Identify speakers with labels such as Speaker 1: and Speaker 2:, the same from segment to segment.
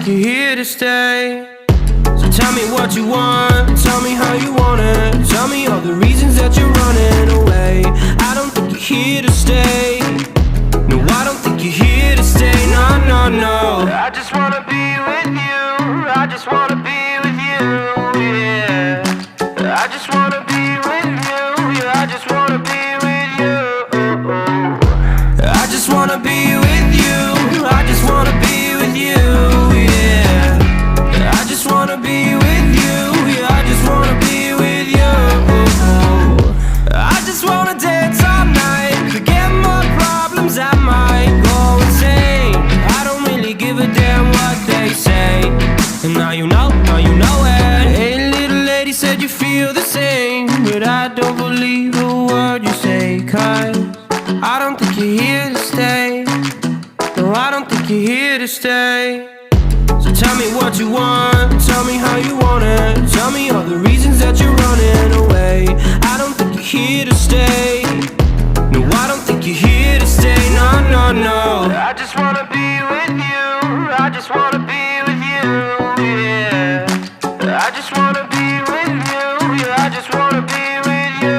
Speaker 1: you're here to stay. So tell me what you want, tell me how you want it. Tell me all the reasons that you're running away. I don't think you're here to stay. No, I don't think you're here to stay. No, no, no. I just wanna be with you. I just wanna be with you, yeah. I just wanna be with you. Yeah, I just wanna be with you. I just wanna be with you. I just wanna be with you, yeah. I just wanna be with you. Yeah, I just wanna be with you. I just wanna dance all night, forget my problems, I might go insane. I don't really give a damn what they say. And now you know it. Hey, little lady said you feel the same, but I don't believe a word you say, 'cause I don't think you're here to stay. No, I don't think you're here to stay. So tell me what you want, tell me how you want it. Tell me all the reasons that you're running away. I don't think you're here to stay. No, I don't think you're here to stay. No, no, no. I just wanna be with you. I just wanna be with you, yeah. I just wanna be with you. Yeah, I just wanna be with you.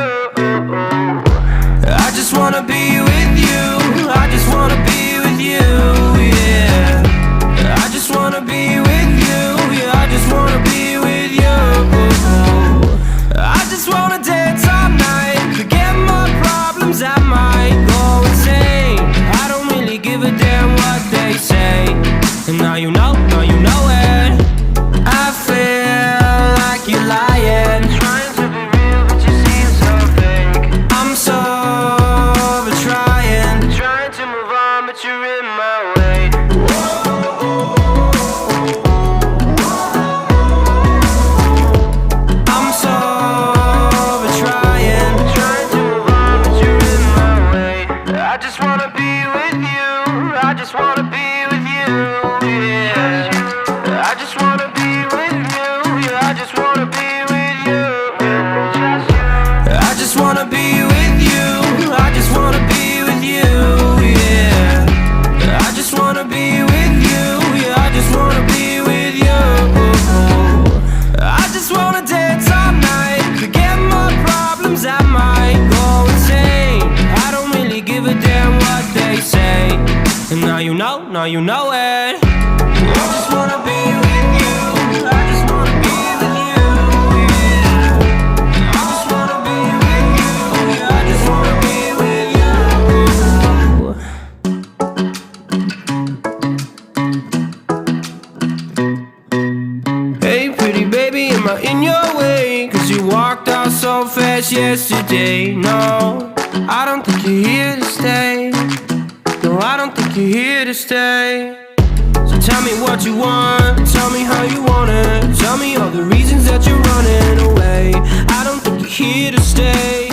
Speaker 1: I just wanna be with you. I just wanna be with you, yeah. I just wanna be with you. Yeah, I just wanna be with you. I just wanna dance all night, forget my problems, I might go insane. I don't really give a damn what they say. And now you know it. I feel like you're lying, trying to be real, but you seem so fake. I'm so over trying to move on, but you're in my way. I'm so over trying to move on, but you're in my way. I just wanna be with you. I just wanna be with you, yeah. I just wanna be with you. Yeah, I just wanna be with you. I just wanna be with you. I just wanna be with you, yeah. I just wanna be with you. Yeah, I just wanna be with you. I just wanna dance all night, forget my problems, I might go insane. I don't really give a damn what they say. And now you know it. I just wanna be with you. I just wanna be with you, yeah. I just wanna be with you. Yeah, I just wanna be with you. Hey, pretty baby, am I in your way? 'Cause you walked out so fast yesterday. No, I don't think you're here to stay. No, I don't think you're here to stay. So tell me what you want, tell me how you want it. Tell me all the reasons that you're running away. I don't think you're here to stay.